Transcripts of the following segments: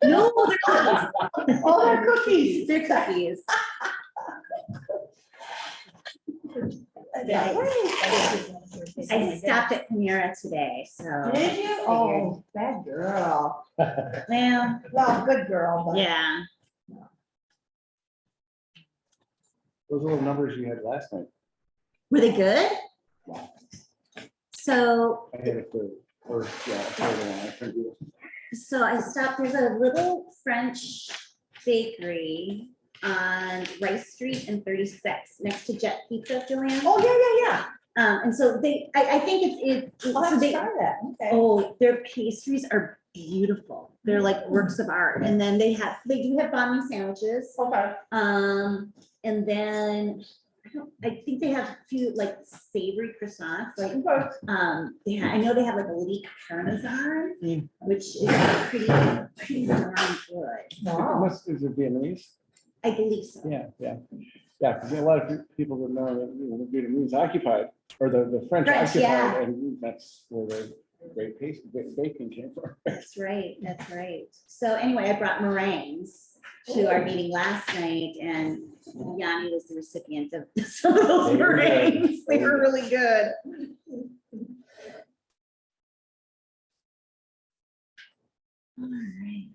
No, they're cookies. Oh, they're cookies. They're cookies. Yeah. I stopped at Panera today, so. Did you? Oh, bad girl. Well, Well, good girl, but. yeah. Those little numbers you had last night, Were they good? So, I had it for, yeah, third one, I think it was. so I stopped, there's a little French bakery on Rice Street and 36, next to Jet Pizza, Joanne. Oh, yeah. And so I think it's, I'll have so to they, try that. Okay. oh, their pastries are beautiful. They're like works of art. And then they do have banh mi sandwiches. Okay. And then I think they have a few like savory croissants, like, I know they have like a leek parmesan, which is pretty darn good. Wow. Is it Vietnamese? I believe so. Yeah, because a lot of people that know that, the Vietnamese occupied, or the French French, yeah. occupied, and that's where the great baking came from. That's right, that's right. So anyway, I brought meringues to our meeting last night, and Yanni was the recipient of some of those They were good. meringues. They were really good. All right.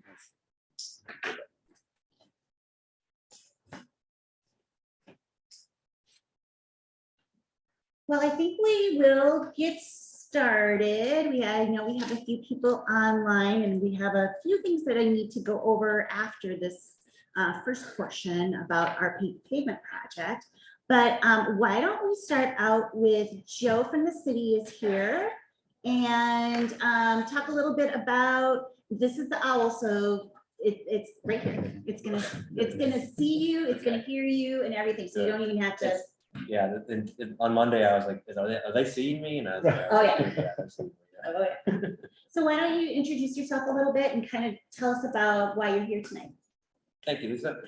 Well, I think we will get started. I know we have a few people online, and we have a few things that I need to go over after this first portion about our pavement project. But why don't we start out with Joe from the city is here, and talk a little bit about, this is the owl, so it's right here. It's gonna see you, it's gonna hear you and everything, so you don't even have to. Yeah, on Monday, I was like, are they seeing me? And I was like, Oh, yeah. they're seeing me, yeah. Oh, yeah. So why don't you introduce yourself a little bit and kind of tell us about why you're here tonight? Thank you, Lisa.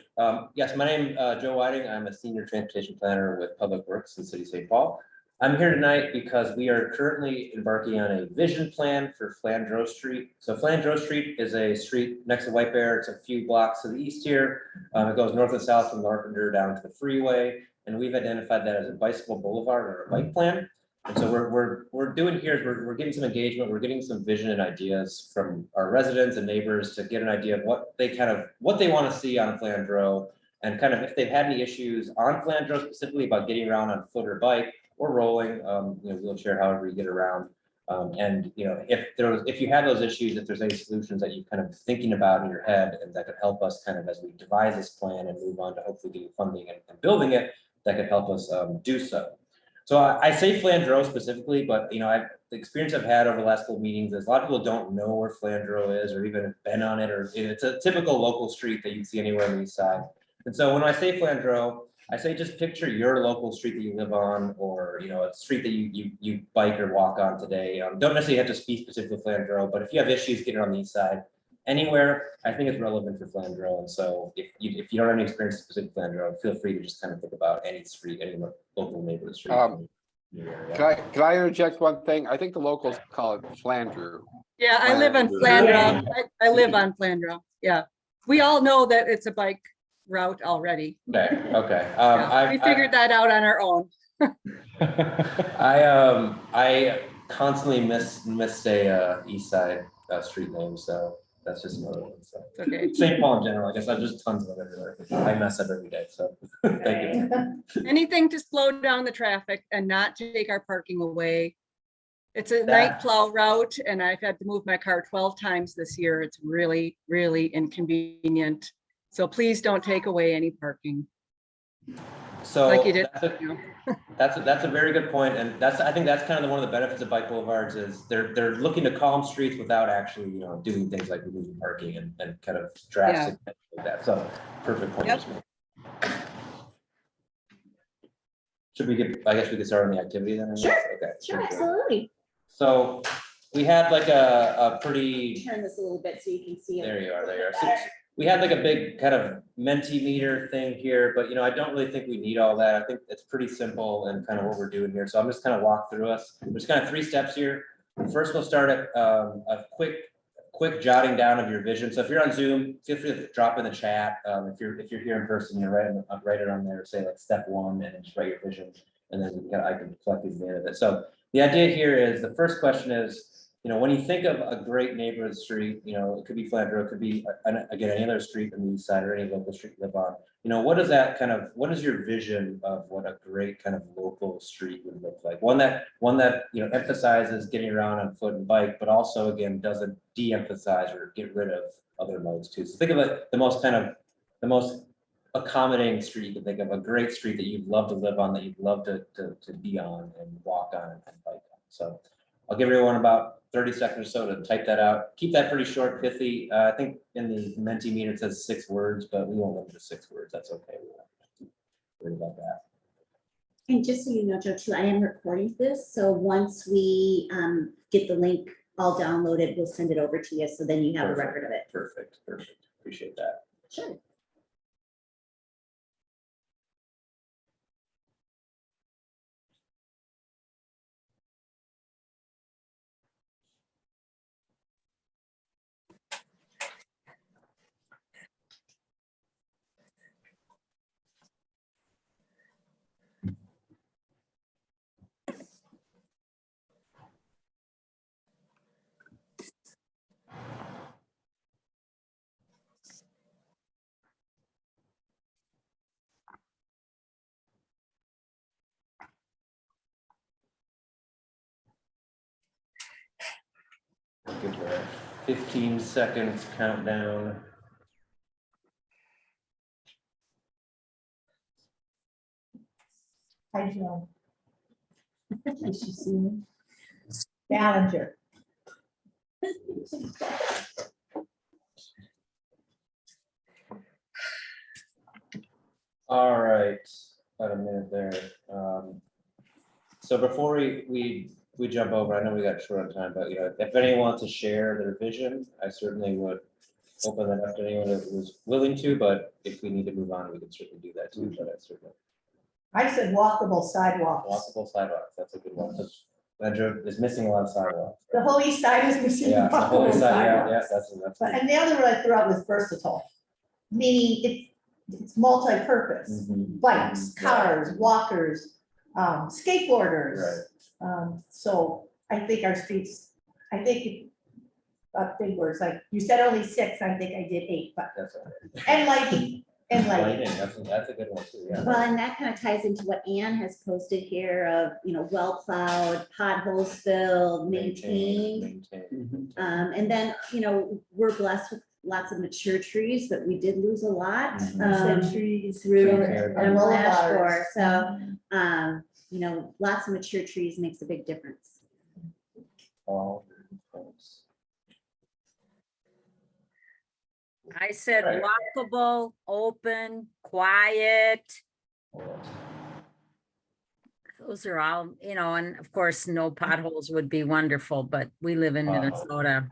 Yes, my name is Joe Whiting. I'm a senior transportation planner with Public Works in the city of St. Paul. I'm here tonight because we are currently embarking on a vision plan for Flandreau Street. So Flandreau Street is a street next to White Bear. It's a few blocks to the east here. It goes north and south from Larpenter down to the freeway. And we've identified that as a bicycle boulevard or a bike plan. And so we're doing here is we're getting some engagement, we're getting some vision and ideas from our residents and neighbors to get an idea of what they want to see on Flandreau, and kind of if they've had any issues on Flandreau specifically about getting around on foot or bike or rolling, wheelchair, however you get around. And if you have those issues, if there's any solutions that you're kind of thinking about in your head and that could help us kind of as we devise this plan and move on to hopefully getting funding and building it, that could help us do so. So I say Flandreau specifically, but the experience I've had over the last couple of meetings is a lot of people don't know where Flandreau is or even have been on it, or it's a typical local street that you'd see anywhere on the east side. And so when I say Flandreau, I say just picture your local street that you live on, or a street that you bike or walk on today. Don't necessarily have to be specific to Flandreau, but if you have issues getting on the east side, anywhere, I think it's relevant for Flandreau. And so if you don't have any experience specific to Flandreau, feel free to just kind of think about any street, any local neighborhood street. Can I interject one thing? I think the locals call it Flandreau. Yeah, I live on Flandreau. I live on Flandreau. Yeah. We all know that it's a bike route already. Okay. Yeah, we figured that out on our own. I constantly miss a east side street name, so that's just another one. So. Okay. St. Paul in general, I guess I've just tons of them everywhere. I mess up every day, so thank you. Anything to slow down the traffic and not take our parking away. It's a night plow route, and I've had to move my car 12 times this year. It's really, really inconvenient. So please don't take away any parking. So Like you did. that's a very good point, and I think that's kind of one of the benefits of bike boulevards is they're looking to calm streets without actually doing things like removing parking and kind of drastic things like that. So perfect point. Yep. I guess we could start on the activity then. Sure. Okay. Sure, absolutely. So we had like a pretty. Turn this a little bit so you can see it. There you are. So we had like a big kind of Mentimeter thing here, but I don't really think we need all that. I think it's pretty simple and kind of what we're doing here. So I'm just kind of walk through us. There's kind of 3 steps here. First, we'll start at a quick quick jotting down of your vision. So if you're on Zoom, feel free to drop in the chat. If you're here in person, you write it on there, say like step 1 and then just write your vision. And then I can collect these at the end of it. So the idea here is, the first question is, when you think of a great neighborhood street, it could be Flandreau, it could be, again, any other street on the east side or any local street you live on. What is your vision of what a great kind of local street would look like? One that emphasizes getting around on foot and bike, but also, again, doesn't de-emphasize or get rid of other modes too. So think of it, the most accommodating street you can think of, a great street that you'd love to live on, that you'd love to be on and walk on and bike on. So I'll give everyone about 30 seconds or so to type that out. Keep that pretty short, pithy. I think in the Mentimeter it says 6 words, but we won't limit to 6 words. That's okay. We won't have to worry about that. And just so you know, Joe, too, I am recording this. So once we get the link all downloaded, we'll send it over to you. So then you have a record of it. Perfect. Appreciate that. Sure. Give it a 15 seconds countdown. Hi, Joe. Nice to see you. Ballinger. All right, about a minute there. So before we jump over, I know we got short on time, but if anyone wants to share their vision, I certainly would open that up to anyone that was willing to, but if we need to move on, we can certainly do that too. But I certainly I said walkable sidewalks. walkable sidewalks, that's a good one, because Metro is missing a lot of sidewalks. The whole east side is missing Yeah, the whole walkable side, yeah, sidewalks. that's. But, and the other one I threw out was versatile, meaning it's multi-purpose. Mhm. Bikes, cars, walkers, Right. skateboarders. So I think our streets, big words, like you said only 6, I think I did 8, but, That's all right. and lighting, Lighting, that's a good one too, yeah. Well, and that kind of ties into what Anne has posted here of, well plowed, potholes filled, maintained. And then, we're blessed with lots of mature trees, but we did lose a lot. Mhm. trees through and last boulevards. war. So, lots of mature trees makes a big difference. All thanks. I said Right. walkable, open, quiet. All right. Those are all, and of course, no potholes would be wonderful, but we live in Minnesota.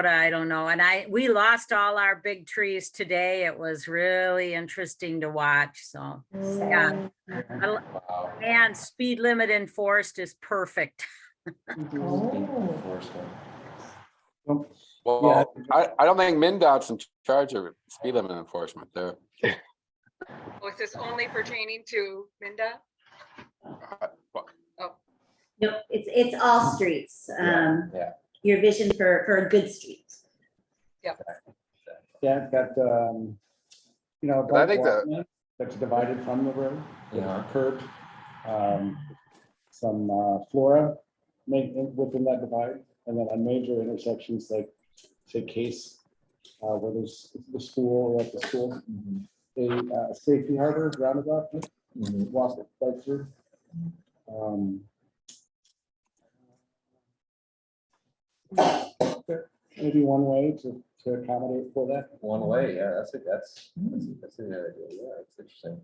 I don't know. And we lost all our big trees today. It was really interesting to watch. So, yeah. Wow. And speed limit enforced is perfect. Enforcement. Well, I don't think MnDOT's in charge of speed limit enforcement there. Was this only pertaining to Minda? Nope, it's all streets. Yeah. Your vision for a good street. Yeah, it's got, a But I think bike walk that's divided from the road, Yeah. curb, some flora within that divide, and then on major intersections like, say, Case, where there's the school, or at the school, a safety harbor roundabout, walk it right through. Maybe one way to accommodate for that. One way, yeah, that's a good idea, yeah, it's interesting.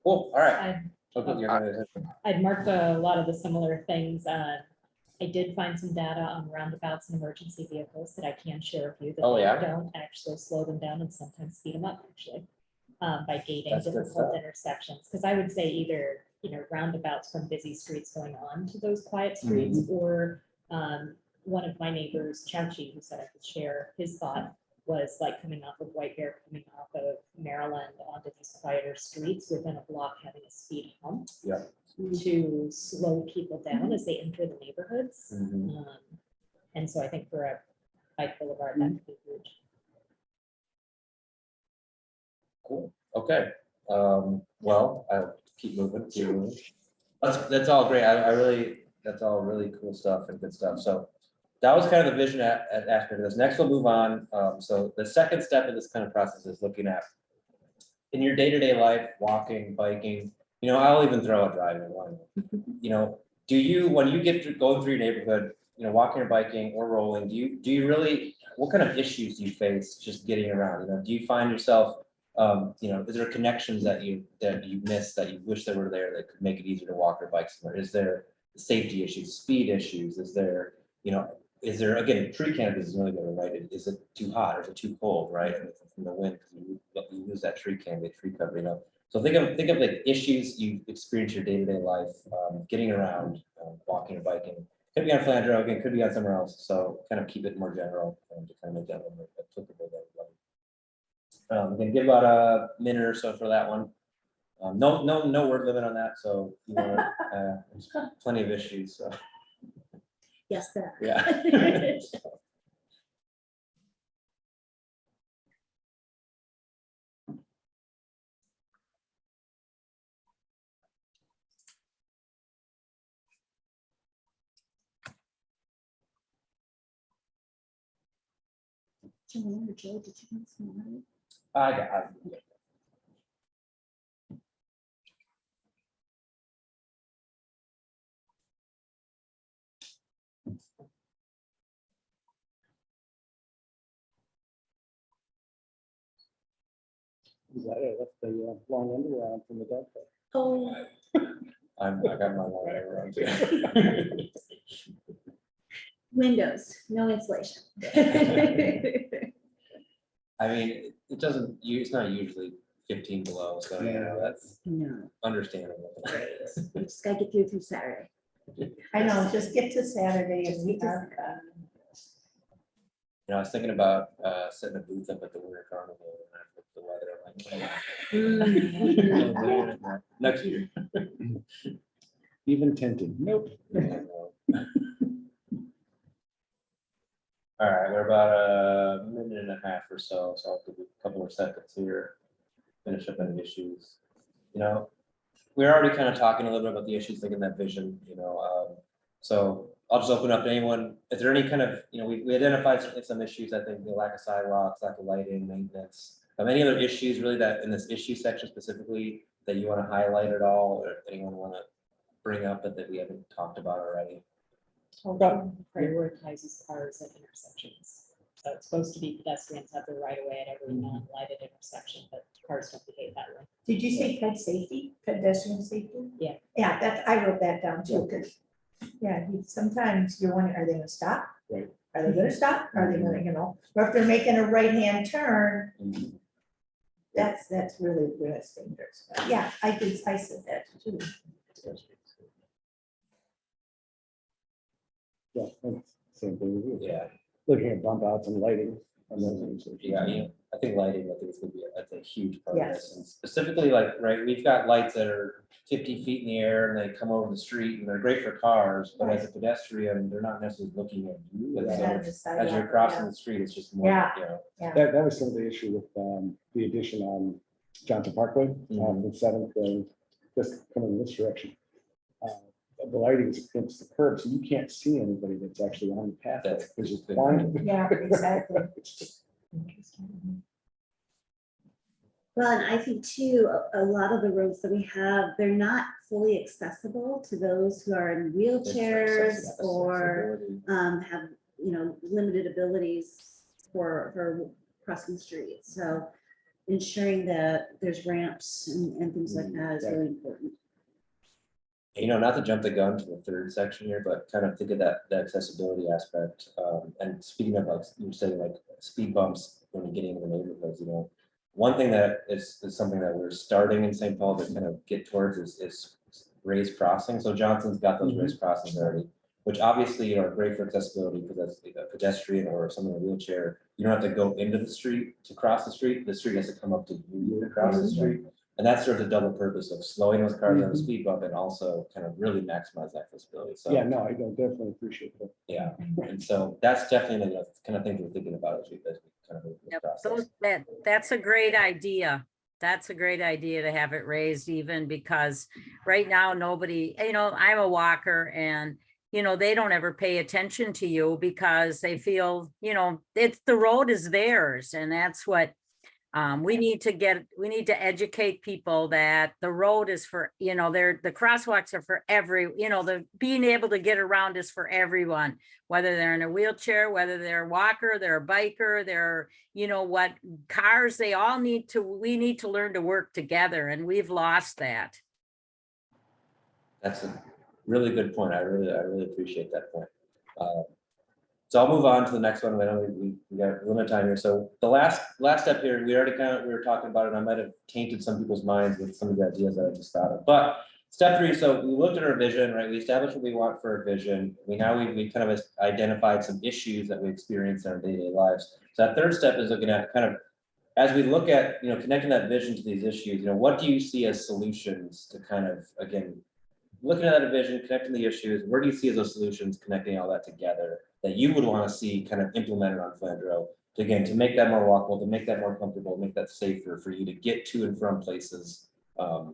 Cool, all right. Okay, you're gonna- I'd marked a lot of the similar things. I did find some data on roundabouts and emergency vehicles that I can share with you. That Oh, they yeah? Don't actually slow them down and sometimes speed them up, actually, by gating That's good difficult stuff. intersections. Because I would say either, roundabouts from busy streets going on to those quiet streets, or one of my neighbors, Chauncey, who said I could share, his thought was like coming off of White Bear, coming off of Maryland onto these quieter streets within a block, having a speed hump. Yeah. To slow people down as they enter the neighborhoods. Mhm. And so I think for a bike boulevard, that could be huge. Cool, okay, well, I'll keep moving. That's all great, I really, that's all really cool stuff and good stuff, so. That was kind of the vision aspect of this. Next, we'll move on, so the second step in this kind of process is looking at. In your day-to-day life, walking, biking, you know, I'll even throw a driving one. You know, do you, when you get through, going through your neighborhood, you know, walking or biking or rolling, do you really, what kind of issues do you face just getting around? You know, do you find yourself, you know, is there connections that you miss that you wish they were there that could make it easier to walk or bike somewhere? Is there safety issues, speed issues? Is there, you know, is there, again, tree canopies is really good, right? Is it too hot or is it too cold, right? And from the wind, because you lose that tree canopy, tree cover, you know? So think of like issues you experience your day-to-day life, getting around, walking or biking. Could be on Flandreau, again, could be on somewhere else. So kind of keep it more general to kind of make that one more applicable to everybody. We can give about a minute or so for that one. No word limit on that, so you know, there's plenty of issues, so. Yes, there. Yeah. Joanne or Joe, did you want some water? I I left the long underwear on from the dog park. Oh, I got my one around too. windows, no insulation. I mean, it doesn't, it's not usually 15 below, so you know, that's No, understandable. we just gotta get through Saturday. I know, just get to Saturday and Just we get to are. You know, I was thinking about setting a booth up at the Winter Carnival and I looked at the weather, I'm like, next year. Even tinted, nope. All right, we're about a minute and a half or so, so I'll give you a couple more seconds here. Finish up any issues. You know, we're already kind of talking a little bit about the issues, thinking that vision, you know, so I'll just open up to anyone. Is there any kind of, you know, we identified certainly some issues, I think, the lack of sidewalks, lack of lighting, maintenance. Any other issues really that in this issue section specifically that you want to highlight at all, or anyone want to bring up that we haven't talked about already? Prioritizes cars at intersections. So it's supposed to be pedestrians have the right of way at every non-lighted intersection, but cars don't behave that way. Did you say pedestrian safety? Yeah. Yeah, that's, I wrote that down too, because, yeah, sometimes you're wondering, are they gonna stop? Right. Are they gonna stop? Are they gonna, you know, or if they're making a right-hand turn, that's really, really dangerous. But yeah, I said that too. Yeah, same thing with you. Yeah, Looking at bump outs and lighting. And those things. yeah, you know, I think lighting, I think it's gonna be, that's a huge part of Yes. this. And specifically, like, right, we've got lights that are 50 feet in the air and they come over the street and they're great for cars, but as a pedestrian, they're not necessarily looking at you. And so Yeah, the as sidewalk, you're crossing yeah. the street, it's just more, Yeah. you know. That was some of the issue with the addition on Johnson Parkway, from 7th and just coming this direction. The lighting is against the curb, so you can't see anybody that's actually on the path. That's- It's just blind. Yeah, exactly. Well, and I think too, a lot of the roads that we have, they're not fully accessible to those who are in wheelchairs or have, you know, limited abilities for crossing the street. So ensuring that there's ramps and things like that is really important. You know, not to jump the gun to the third section here, but kind of think of that accessibility aspect. And speaking of, like you say, like speed bumps when you get into the neighborhoods, you know, one thing that is something that we're starting in St. Paul to kind of get towards is raised crossing. So Johnson's got those raised crossings already. which obviously are great for accessibility because that's like a pedestrian or someone in a wheelchair. You don't have to go into the street to cross the street. The street has to come up to you to cross the street. And that serves a double purpose of slowing those cars on the speed bump and also kind of really maximize accessibility. So, Yeah, no, I don't definitely appreciate that. yeah, and so that's definitely the kind of thing we're thinking about as we kind of move through the Yep, process. that's a great idea. That's a great idea to have it raised even because right now nobody, I'm a walker and, they don't ever pay attention to you because they feel, it's the road is theirs. And that's what we need to educate people that the road is for, the crosswalks are for the being able to get around is for everyone, whether they're in a wheelchair, whether they're a walker, they're a biker, they're, what cars, we need to learn to work together and we've lost that. That's a really good point. I really appreciate that point. So I'll move on to the next one. I know we got a limited time here. So the last step here, we were talking about it. I might have tainted some people's minds with some of the ideas that I just thought of. But step 3, so we looked at our vision, right? We established what we want for our vision. We kind of identified some issues that we experience in our day-to-day lives. So that third step is looking at kind of, as we look at, connecting that vision to these issues, what do you see as solutions to kind of, again, looking at that vision, connecting the issues, where do you see as those solutions, connecting all that together that you would want to see kind of implemented on Flandreau to, again, to make that more walkable, to make that more comfortable, make that safer for you to get to and from places on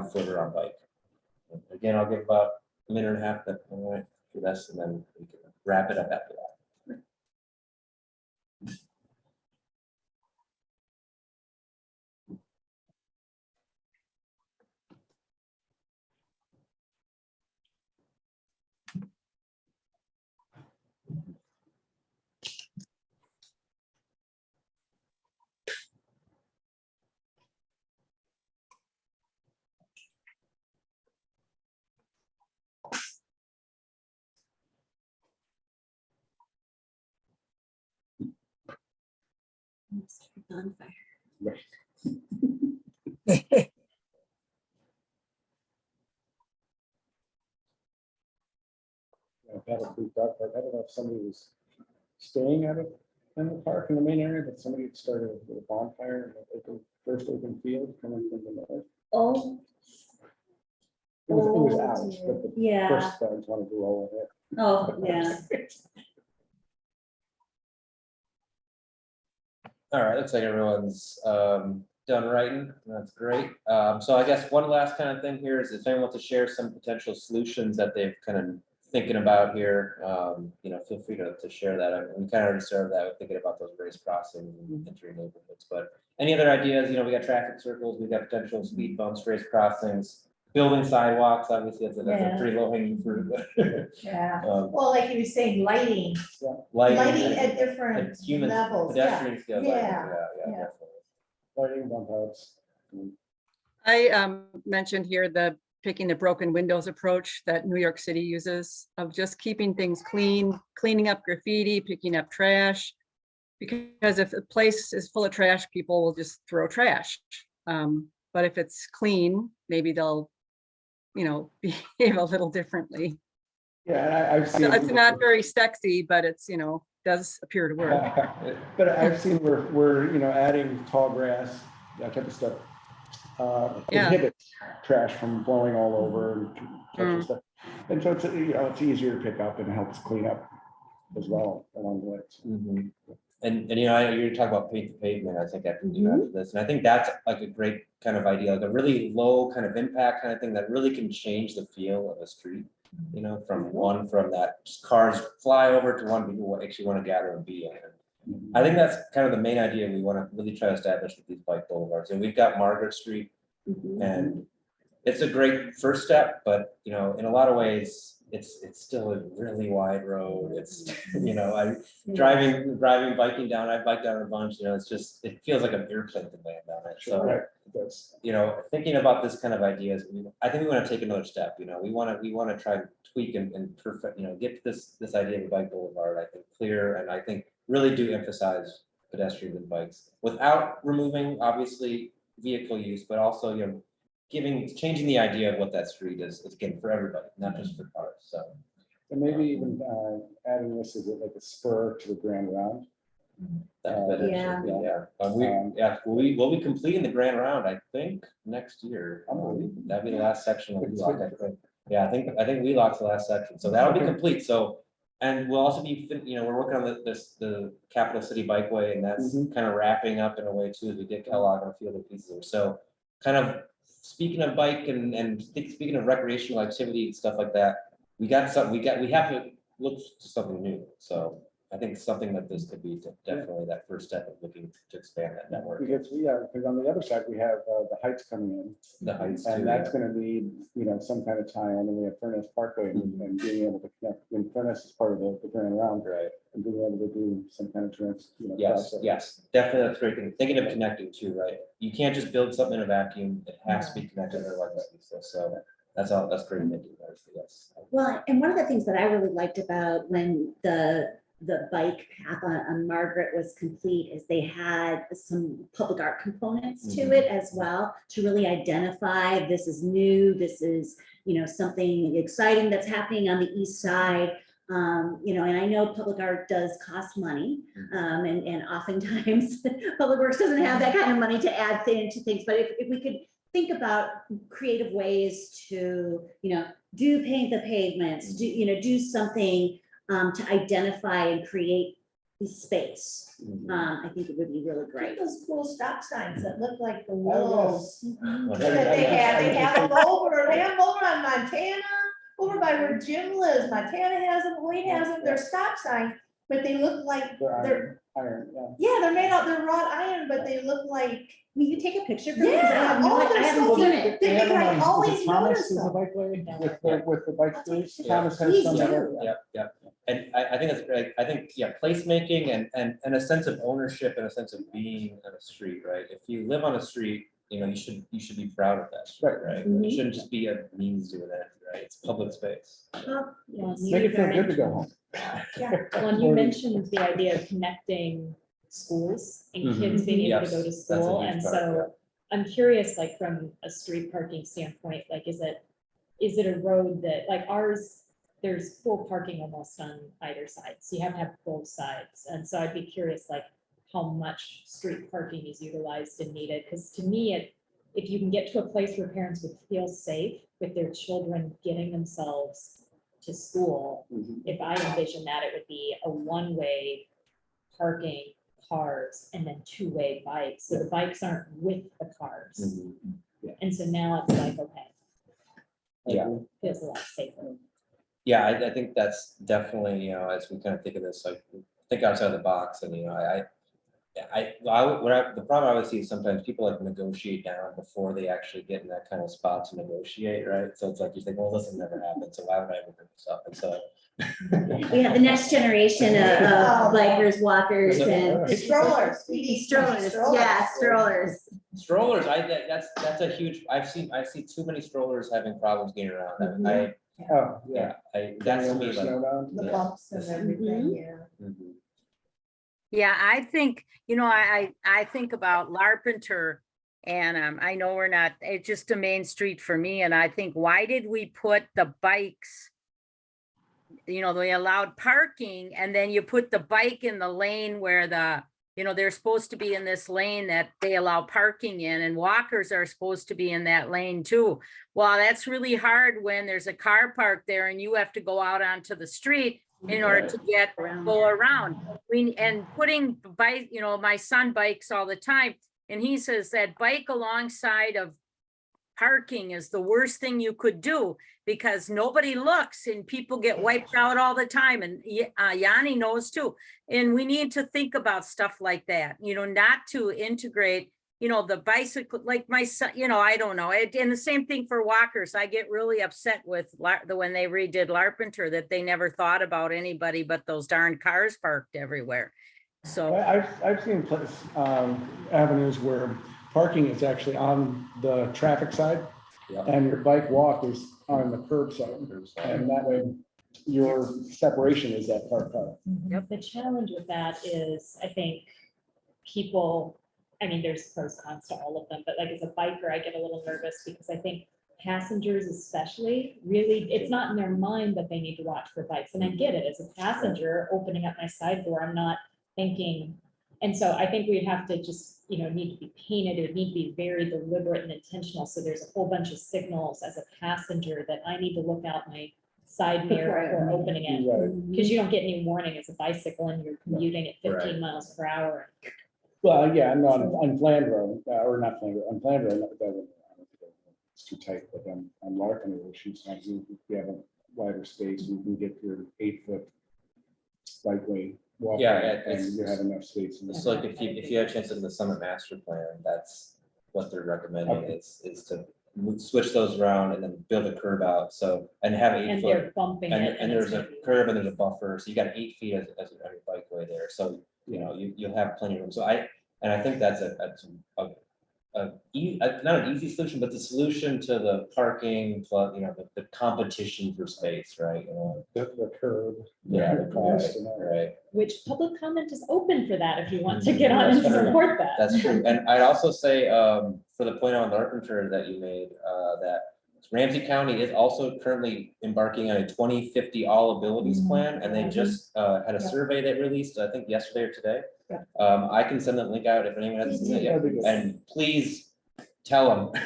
foot or on bike. Again, I'll give about a minute and a half for this, and then we can wrap it up after that. On fire. Battle Creek Dog Park. I don't know if somebody was staying at it in the park in the main area, but somebody had started with a bonfire in the first open field coming from the north. Oh, It was out, but the yeah. first dogs wanted to roll in it. Oh, yeah. All right, looks like everyone's done writing. That's great. So I guess one last kind of thing here is if anyone wants to share some potential solutions that they've kind of thinking about here, feel free to share that. We kind of already started that with thinking about those race crossings and entering neighborhoods. But any other ideas? We got traffic circles, we got potential speed bumps, race crossings, building sidewalks. Obviously, that's a pretty low hanging fruit. Yeah, well, like you were saying, lighting Lighting at different human levels, yeah. pedestrian scale. Lighting, Yeah, definitely. Lighting bump outs. I mentioned here picking the broken windows approach that New York City uses of just keeping things clean, cleaning up graffiti, picking up trash. Because if a place is full of trash, people will just throw trash. But if it's clean, maybe they'll, behave a little differently. Yeah, I've seen. It's not very sexy, but it's, does appear to work. But I've seen we're adding tall grass, that type of stuff. Yeah. Inhibits trash from blowing all over and touching stuff. And so it's, it's easier to pick up and helps clean up as well along the way. Mhm. And you're talking about pavement, I think I can do after this. And I think that's like a great kind of idea, like a really low kind of impact kind of thing that really can change the feel of a street. From that just cars fly over to one people actually want to gather and be in. I think that's kind of the main idea we want to really try to establish with these bike boulevards. And we've got Margaret Street, and it's a great first step, but in a lot of ways, it's still a really wide road. It's I driving, biking down. I bike down a bunch. It feels like an airplane to land down it. So Right, it does. thinking about this kind of ideas, I think we want to take another step. We want to try and tweak and perfect. Get this idea of a bike boulevard, I think, clear, and I think really do emphasize pedestrians and bikes without removing obviously vehicle use, but also changing the idea of what that street is again for everybody, not just for cars. So And maybe even adding this as like a spur to the grand round. Yeah. We'll be completing the grand round, I think, next year. Unbelievable. That'd be the last section of It's Wheelock, I good. think. Yeah, I think Wheelock's the last section, so that'll be Okay. complete, so. And we'll also be, we're working on the Capital City Bikeway, and that's Mhm. kind of wrapping up in a way too, as we get Kellogg and a few other pieces, so. Kind of, speaking of bike and speaking of recreational activity and stuff like that, we have to look to something new, so. I think something that this could be definitely that first step of looking to expand that network. Because because on the other side, we have the Heights coming in. The Heights too. And that's gonna need, some kind of tie-in, and we have Furnace Parkway and being able to connect, and Furnace is part of the grand round, Right. and being able to do some kind of Yes, process. yes, definitely, that's great. Thinking of connecting too, right? You can't just build something in a vacuum. It has to be connected, otherwise it's useless. So that's all, that's great thinking, yes. Well, and one of the things that I really liked about when the bike path on Margaret was complete is they had some public art components to it as well, to really identify this is new, this is, something exciting that's happening on the east side. And I know public art does cost money, and oftentimes Public Works doesn't have that kind of money to add to things, but if we could think about creative ways to, do paint the pavements, do something to identify and create the space. I think it would be really Like great. those cool stop signs that look like the Oh, wolves. yes. That they have them over on Montana, over by where Jim lives. Montana has them, Wayne has them, they're stop signs, but they look like, They're iron, yeah. yeah, they're made out, they're wrought iron, but they look like, Will you take a picture for me? 'Cause I yeah, have no- oh, I they're haven't so seen good. it. They have them I on- always is it Thomas notice is the them. bikeway with the bike streets. Yeah. Thomas has Please some. do. Yep. And I think that's great. I think, placemaking and a sense of ownership and a sense of being on a street, right? If you live on a street, you should be proud of that, street, right? It Mhm. shouldn't just be a means to an end, right? It's public space. Yes. Make it feel good to go home. Well, and you mentioned the idea of connecting schools and kids being able to go to Yes, that's a school, huge and part, so I'm curious, like from a street parking standpoint, like is it a road that, like ours, there's full parking almost on either side, so you have to have both sides, and so I'd be curious, like how much street parking is utilized and needed, because to me, if you can get to a place where parents would feel safe with their children getting themselves to school, if I envision that, it would be a one-way parking cars and then two-way bikes, so the bikes aren't with the cars. And so now it's like, okay, Yeah. feels a lot safer. Yeah, I think that's definitely, as we kind of think of this, like, think outside the box, and, the problem I would see is sometimes people like negotiate down before they actually get in that kind of spot to negotiate, right? So it's like, you think, well, this will never happen, so why would I ever bring this up? And so. We have the next generation of bikers, walkers, and Strollers. We need strollers, yeah, strollers. Strollers, that's a huge, I see too many strollers having problems getting around. Oh, yeah. That's to me, like. Snowbound. The Yeah. bumps and everything, yeah. Mhm. Yeah, I think, I think about Larpenteur, and I know we're not, it's just a main street for me, and I think, why did we put the bikes? They allowed parking, and then you put the bike in the lane where they're supposed to be in this lane that they allow parking in, and walkers are supposed to be in that lane too. Well, that's really hard when there's a car parked there and you have to go out onto the street in order to go around. And putting bike, my son bikes all the time, and he says that bike alongside of parking is the worst thing you could do, because nobody looks and people get wiped out all the time. And Yanni knows too. And we need to think about stuff like that, not to integrate, the bicycle, like my son, I don't know. And the same thing for walkers. I get really upset with when they redid Larpenteur, that they never thought about anybody but those darn cars parked everywhere. So I've seen avenues where parking is actually on the traffic side, Yeah. and your bike walk is on the curb side, and that way your separation is that car. The challenge with that is, I think people, there's pros cons to all of them, but like as a biker, I get a little nervous because I think passengers especially, really, it's not in their mind that they need to watch for bikes, and I get it, as a passenger, opening up my side door, I'm not thinking. And so I think we'd have to just, need to be painted, it would need to be very deliberate and intentional, so there's a whole bunch of signals as a passenger that I need to look out my side mirror before opening it. Right. Because you don't get any warning as a bicycle and you're commuting at 15 Right. miles per hour. Well, yeah, no, on Flandre Road, or not Flandre, on Flandre, Road, I don't think it's too tight, but on Larkin, Road, we have a wider space, you can get your 8-foot bikeway walkway, Yeah, it's- and you have enough space. in It's there. like if you have a chance to look at the Summit Master Plan, that's what they're recommending Okay. is to switch those around and then build a curb out, so, and have And 8 foot. they're bumping And, it. and it's there's a gonna be- curb and there's a buffer, so you got 8 feet as your bikeway there, so, you'll have plenty of room, so I think that's not an easy solution, but the solution to the parking, plus, the competition for space, right? The curb. Yeah, the cost and all that. right, Which public comment is open for that if you want to get on and That's true. support that. that's true, and I'd also say, for the point on Larpenteur that you made, that Ramsey County is also currently embarking on a 2050 all abilities plan, and they just had a survey that released, I think yesterday or today. Yeah. I can send that link out if anyone hasn't seen it yet, That'd be good. and please tell them.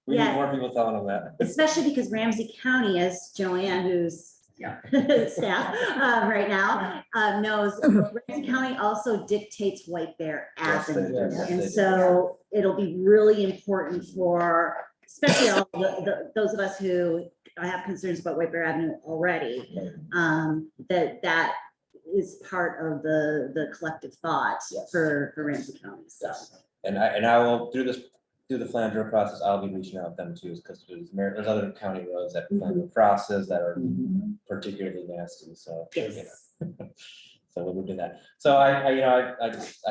We need Yeah. more people telling them that. Especially because Ramsey County, as Joanne, who's staff right now, knows, Ramsey County also dictates White Bear Yes, they Avenue. do. And so it'll be really important for, especially all those of us who have concerns about White Bear Avenue already, that is part of the collective thought Yes. for Ramsey County, so. And I will, through the Flandre process, I'll be reaching out to them too, because there's other county roads that Flandre crosses that are particularly nasty, so. Yes. So we'll do that. So I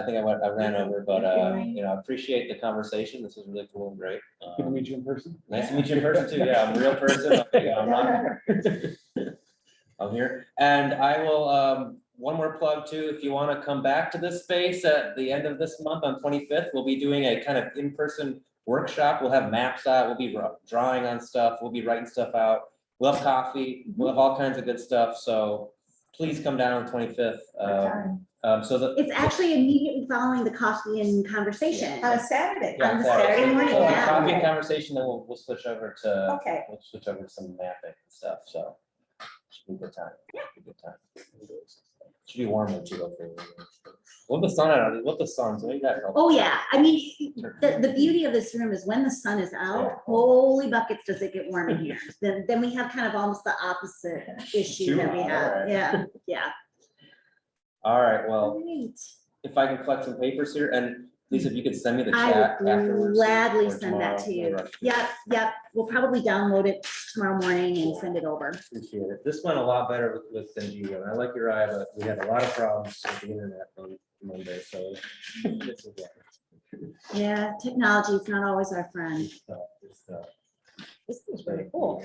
think I ran over, but, I appreciate the conversation. This was really cool and great. Good to meet you in person. Nice to meet you in person too. Yeah, I'm a real person. I'm not. I'm here. And I will, one more plug too, if you want to come back to this space at the end of this month on 25th, we'll be doing a kind of in-person workshop. We'll have maps out, we'll be drawing on stuff, we'll be writing stuff out. We'll have coffee, we'll have all kinds of good stuff. So please come down on the 25th. It's actually immediately following the coffee and conversation. On a Saturday. Yeah, on the Saturday morning, So yeah. coffee and conversation, then we'll switch over to, Okay. we'll switch over to some mapping and stuff, so. Should be a good time. Should be a good time. Should be warmer too, hopefully. What the sun out, what the sun, so you got. Oh, yeah, I mean, the beauty of this room is when the sun is out, holy buckets, does it get warm in here. Then we have kind of almost the opposite issue that we Too hot, have, alright. yeah. All right, well, Great. if I can collect some papers here, and Lisa, if you could send me the I chat would afterwards. gladly or send that tomorrow, to you. whatever. Yep, we'll probably download it tomorrow morning and send it over. Appreciate it. This went a lot better with than you went. I like your eye, but we had a lot of problems with the internet on Monday, so. This is Yeah, technology is not always our friend. This is really cool.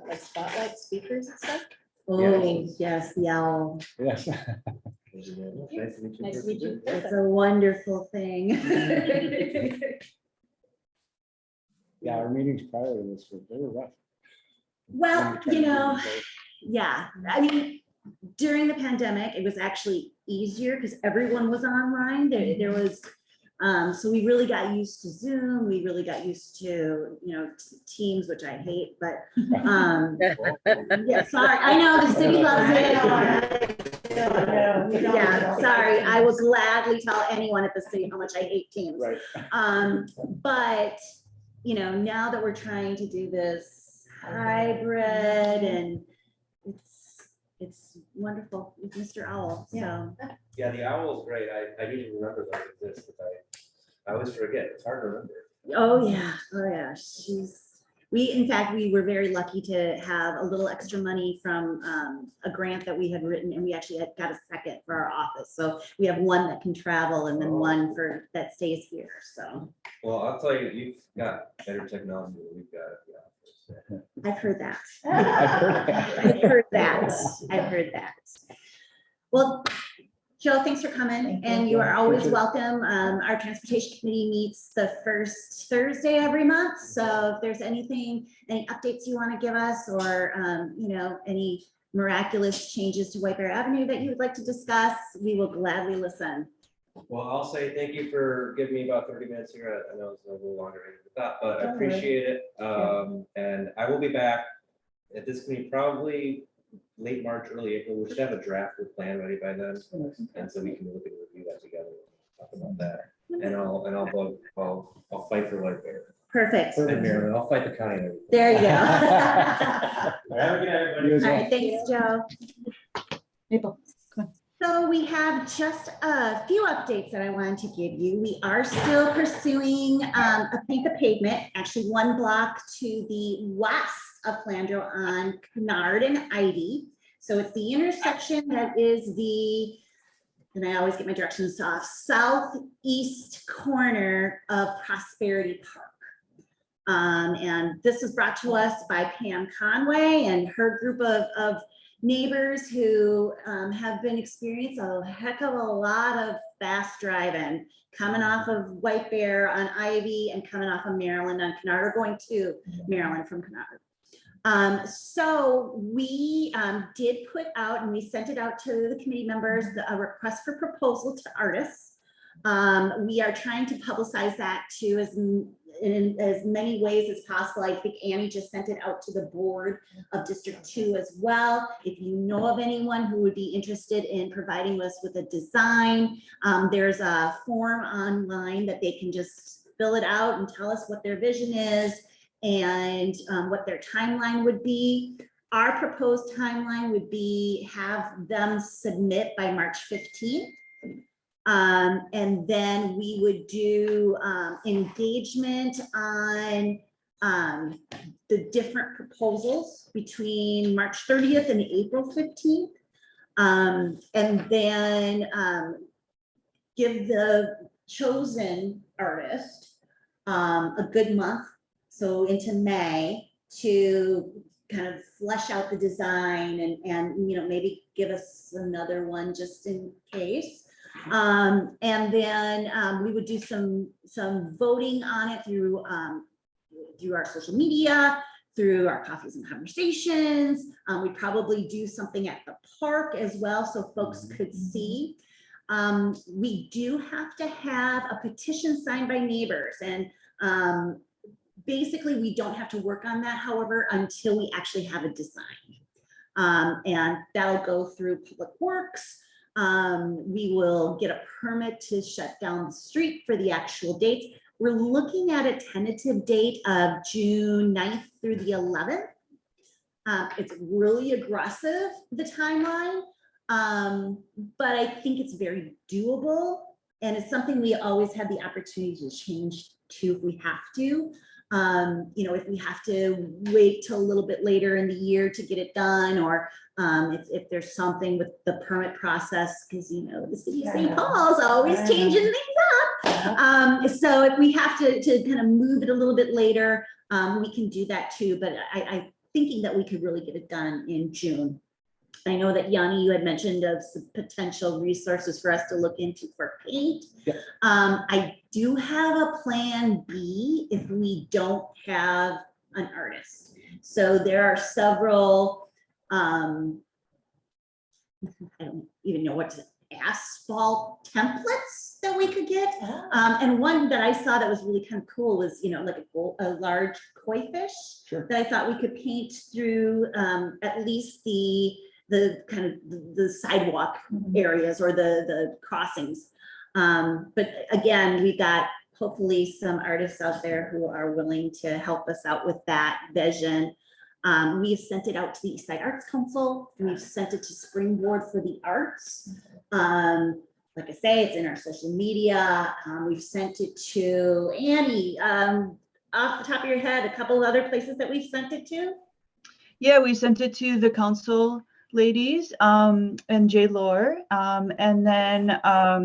Like spotlight speakers and stuff. Oh, yes, the owl. Yes. Nice to meet you. Nice to meet you. It's a wonderful thing. Yeah, our meetings prior to this, they were rough. Well, yeah, I mean, during the pandemic, it was actually easier because everyone was online. There was, so we really got used to Zoom. We really got used to, Teams, which I hate, but, yeah, sorry, I know the city loves it. Yeah, sorry, I will gladly tell anyone at the city how much I hate Teams. Right. But, now that we're trying to do this hybrid and it's wonderful with Mr. Owl, so. Yeah, the owl is great. I didn't remember that it exists, but I always forget. It's hard to remember. Oh, yeah, in fact, we were very lucky to have a little extra money from a grant that we had written, and we actually got a second for our office. So we have one that can travel and then one that stays here, so. Well, I'll tell you, you've got better technology than we've got at the office. I've heard that. I've heard that. I've heard that. Well, Joe, thanks for coming, Thank you. and you are always Appreciate it. welcome. Our transportation committee meets the first Thursday every month, so if there's anything, any updates you want to give us, or, you know, any miraculous changes to White Bear Avenue that you would like to discuss, we will gladly listen. Well, I'll say thank you for giving me about 30 minutes here. I know it's a little longer than I thought, but I Don't worry. appreciate it. And I will be back at this meeting probably late March, early April. We should have a draft or plan ready by then. And so we can look and review that together, talk about that. And I'll fight for White Bear. Perfect. And Maryland, I'll fight the county. and everything. There you go. All right, have a good night, everybody. You as All well. right, thanks, Joe. Maple. So we have just a few updates that I wanted to give you. We are still pursuing a Paint the Pavement, actually one block to the west of Flandreau on Kennard and Ivy. So it's the intersection that is the, and I always get my directions off, southeast corner of Prosperity Park. And this was brought to us by Pam Conway and her group of neighbors who have been experiencing a heck of a lot of fast driving, coming off of White Bear on Ivy and coming off of Maryland on Kennard, or going to Maryland from Kennard. So we did put out, and we sent it out to the committee members, a request for proposal to artists. We are trying to publicize that too, in as many ways as possible. I think Annie just sent it out to the board of District 2 as well. If you know of anyone who would be interested in providing us with a design, there's a form online that they can just fill it out and tell us what their vision is and what their timeline would be. Our proposed timeline would be have them submit by March 15th. And then we would do engagement on the different proposals between March 30th and April 15th. And then give the chosen artist a good month, so into May, to kind of flesh out the design and you know, maybe give us another one just in case. And then we would do some voting on it through our social media, through our coffees and conversations. We probably do something at the park as well, so folks could see. We do have to have a petition signed by neighbors, and basically we don't have to work on that, however, until we actually have a design. And that'll go through Public Works. We will get a permit to shut down the street for the actual dates. We're looking at a tentative date of June 9th through the 11th. It's really aggressive, the timeline, but I think it's very doable, and it's something we always have the opportunity to change to if we have to. You know, if we have to wait till a little bit later in the year to get it done, or if there's something with the permit process, because you know the city of St. Paul is always changing things up. So if we have to kind of move it a little bit later, we can do that too. But I'm thinking that we could really get it done in June. I know that Yanni, you had mentioned of some potential resources for us to look into for paint. Yeah. I do have a plan B if we don't have an artist. So there are several, I don't even know what to, asphalt templates that we could get. And one that I saw that was really kind of cool was, you know, like a large koi fish Sure. that I thought we could paint through at least the kind of the sidewalk areas or the crossings. But again, we've got hopefully some artists out there who are willing to help us out with that vision. We've sent it out to the East Side Arts Council. We've sent it to Springboard for the Arts. Like I say, it's in our social media. We've sent it to Annie. Off the top of your head, a couple of other places that we've sent it to? Yeah, we sent it to the council ladies and J. Lore. And then,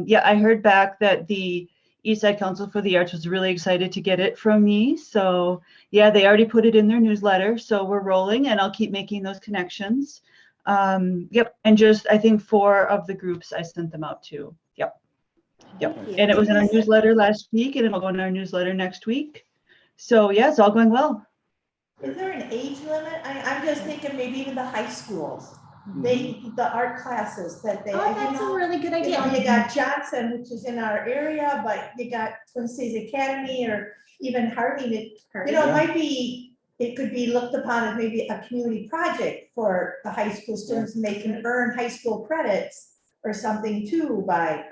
yeah, I heard back that the Eastside Council for the Arts was really excited to get it from me. So yeah, they already put it in their newsletter. So we're rolling, and I'll keep making those connections. Yep, and just, I think 4 of the groups I sent them out to. Yep. Yep, Thank you. and it was in our newsletter last week, and it'll go in our newsletter next week. So yeah, it's all going well. Is there an age limit? I'm just thinking maybe even the high schools, the art classes that they, Oh, that's a really good you know, idea. you got Johnson, which is in our area, but you got Twin Cities Academy or even Harding. You know, it might be, it could be looked upon as maybe a community project for the high school students, and they can earn high school credits or something too by,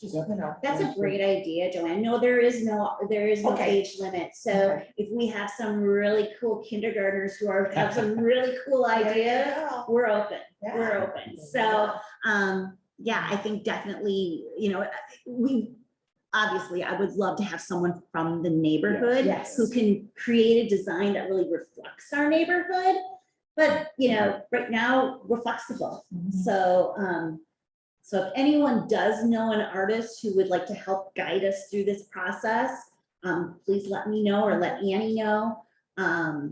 just, you know. That's a great idea, Joanne. No, there is no Okay. age limit. So Okay. if we have some really cool kindergartners who have some really cool ideas, we're open. Yeah. We're open. So, yeah, I think definitely, you know, obviously, I would love to have someone from the neighborhood Yes. who can create a design that really reflects our neighborhood. But, you know, right now, we're flexible. So, so if anyone does know an artist who would like to help guide us through this process, please let me know or let Annie know. I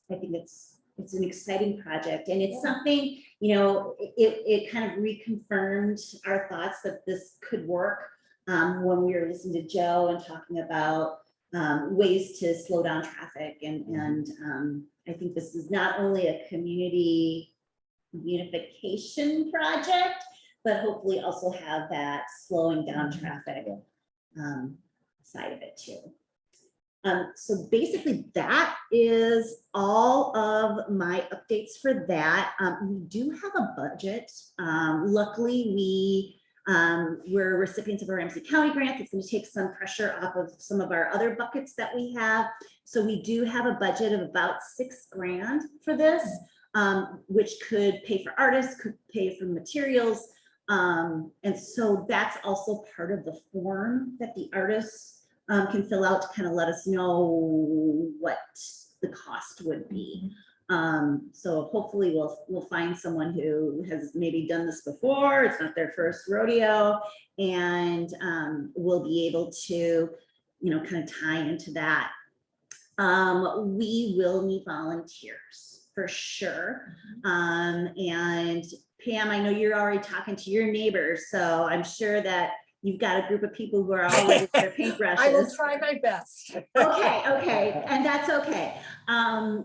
think it's an exciting project, and it's something, you know, it kind of reconfirmed our thoughts that this could work when we were listening to Joe and talking about ways to slow down traffic, and I think this is not only a community unification project, but hopefully also have that slowing down traffic side of it too. So basically that is all of my updates for that. We do have a budget. Luckily, we're recipients of a Ramsey County grant. It's going to take some pressure off of some of our other buckets that we have. So we do have a budget of about $6,000 for this, which could pay for artists, could pay for materials. And so that's also part of the form that the artists can fill out to kind of let us know what the cost would be. So hopefully we'll find someone who has maybe done this before. It's not their first rodeo, and we'll be able to, you know, kind of tie into that. We will need volunteers for sure. And Pam, I know you're already talking to your neighbors, so I'm sure that you've got a group of people who are already with their paintbrushes. I will try my best. Okay, and that's okay.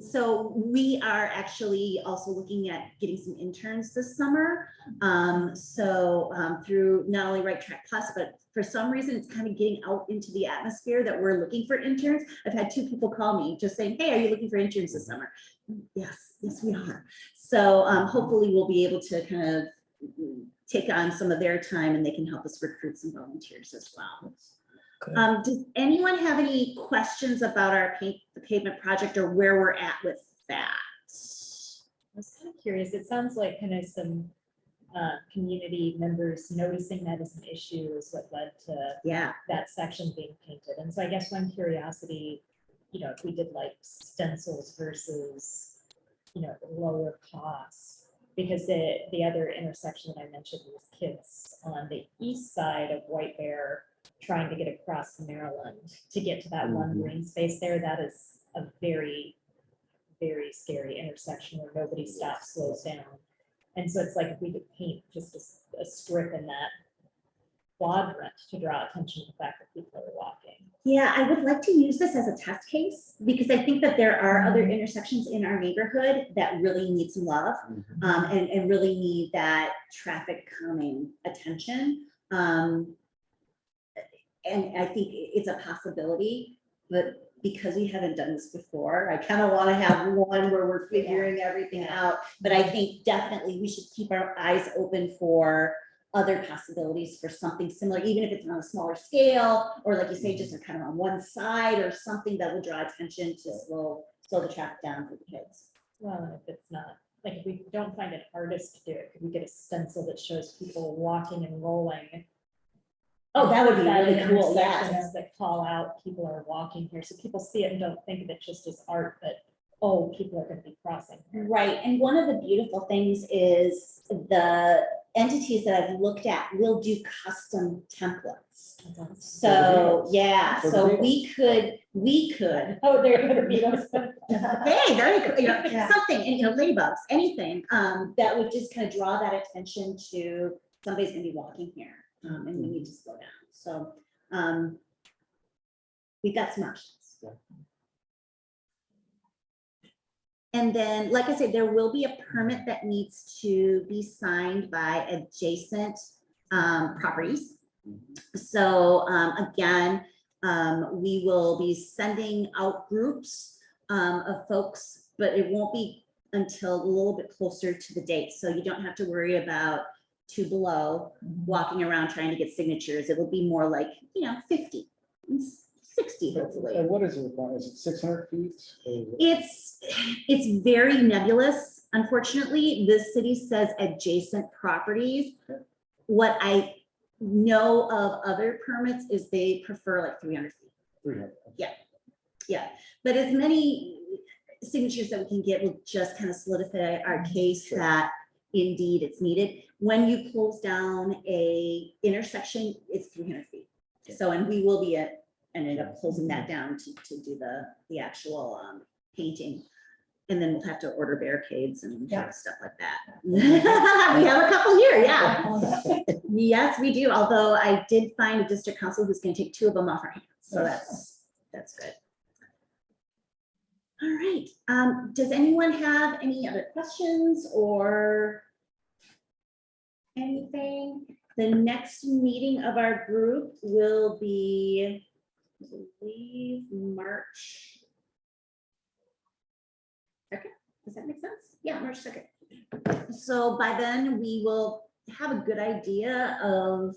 So we are actually also looking at getting some interns this summer. Through not only Right Track Plus, but for some reason, it's kind of getting out into the atmosphere that we're looking for interns. I've had 2 people call me just saying, hey, are you looking for interns this summer? Yes, we are. So hopefully we'll be able to kind of take on some of their time, and they can help us recruit some volunteers as well. Does anyone have any questions about our the pavement project or where we're at with that? I was kind of curious. It sounds like kind of some community members noticing that as an issue is what led to that section being painted. And so I guess one curiosity, you know, if we did like stencils versus, you know, lower cost, because the other intersection that I mentioned was kids on the east side of White Bear trying to get across Maryland to get to that one green space there. That is a very, very scary intersection where nobody stops, slows down. And so it's like if we could paint just a strip in that quadrant to draw attention to the fact that people are walking. Yeah, I would like to use this as a test case, because I think that there are other intersections in our neighborhood that really need some love, and really need that traffic calming attention. And I think it's a possibility, but because we haven't done this before, I kind of want to have one where we're figuring everything out. But I think definitely we should keep our eyes open for other possibilities for something similar, even if it's on a smaller scale, or like you say, just kind of on one side or something that will draw attention to slow the traffic down for the kids. Well, and if it's not, like if we don't find an artist to do it, could we get a stencil that shows people walking and rolling? Oh, that would be really cool, intersections yes. that call out, people are walking here, so people see it and don't think of it just as art, but, oh, people are gonna be crossing here. Right, and one of the beautiful things is entities that I've looked at will do custom templates. That's awesome. So, yeah, So so the we could, Oh, there you go, the Beatles. hey, there you go, Yeah. something, and, ladybugs, anything, that would just kind of draw that attention to somebody's gonna be walking here, and we need to slow down, so, we've got some options. Yeah. And then, like I said, there will be a permit that needs to be signed by adjacent properties. So again, we will be sending out groups of folks, but it won't be until a little bit closer to the date. So you don't have to worry about Two Below walking around trying to get signatures. It will be more like, 50, 60 hopefully. And what is it, is it 600 feet? Or is it- It's very nebulous. Unfortunately, the city says adjacent properties. What I know of other permits is they prefer like 300 feet. 300. Yeah, but as many signatures that we can get will just kind of solidify our case Sure. that indeed it's needed. When you close down a intersection, it's 300 feet. So, and we will be ended up closing that down to do the actual painting. And then we'll have to order barricades and Yeah. stuff like that. We have a couple here, yeah. Yes, we do. Although I did find a district council who's gonna take 2 of them off our hands. So that's good. All right. Does anyone have any other questions or anything? The next meeting of our group will be, I believe, March 2nd. Does that make sense? Yeah, March 2nd. So by then we will have a good idea of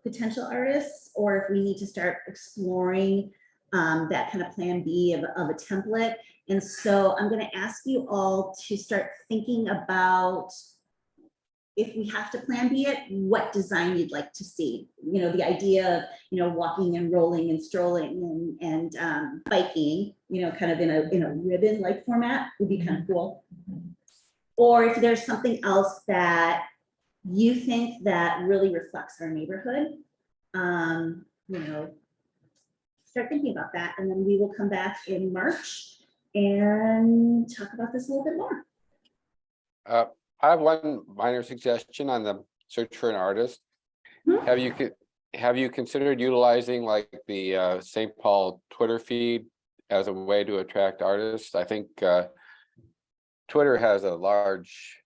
potential artists, or if we need to start exploring that kind of plan B of a template. And so I'm going to ask you all to start thinking about, if we have to plan B it, what design you'd like to see. The idea of, walking and rolling and strolling and biking, kind of in a ribbon like format would be kind of cool. Or if there's something else that you think that really reflects our neighborhood, start thinking about that, and then we will come back in March and talk about this a little bit more. I have one minor suggestion on the search for an artist. Hmm? Have you considered utilizing like the St. Paul Twitter feed as a way to attract artists? I think Twitter has a large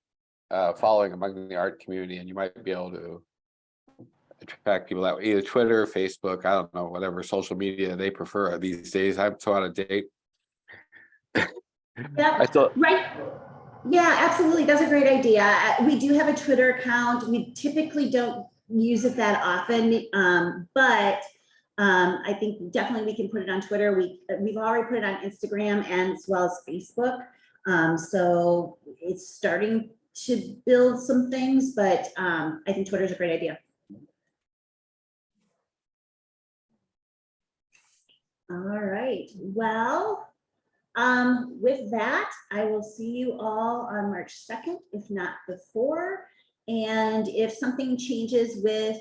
following among the art community, and you might be able to attract people that way, either Twitter or Facebook. I don't know, whatever social media they prefer these days. I'm so out of date. Yeah, I still, right. Yeah, absolutely. That's a great idea. We do have a Twitter account. We typically don't use it that often, but I think definitely we can put it on Twitter. We've already put it on Instagram and as well as Facebook. So it's starting to build some things, but I think Twitter is a great idea. All right. Well, with that, I will see you all on March 2nd, if not before. And if something changes with,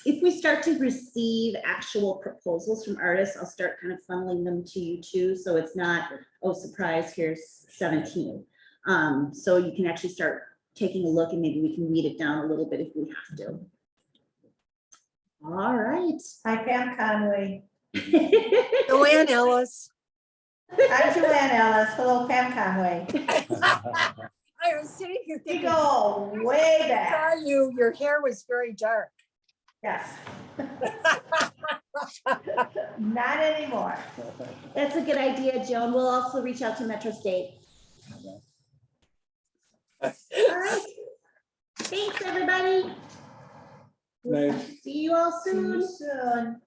if we start to receive actual proposals from artists, I'll start kind of funneling them to you too. So it's not, oh, surprise, here's 17. So you can actually start taking a look, and maybe we can weed it down a little bit if we have to. All right. Hi, Pam Conway. Joanne Ellis. I'm Joanne Ellis. Hello, Pam Conway. I was sitting here We thinking, go way I back. saw you, your hair was very dark. Yes. Not anymore. That's a good idea, Joan. We'll also reach out to Metro State. All right. Thanks, everybody. Nice. See you all See you soon. soon.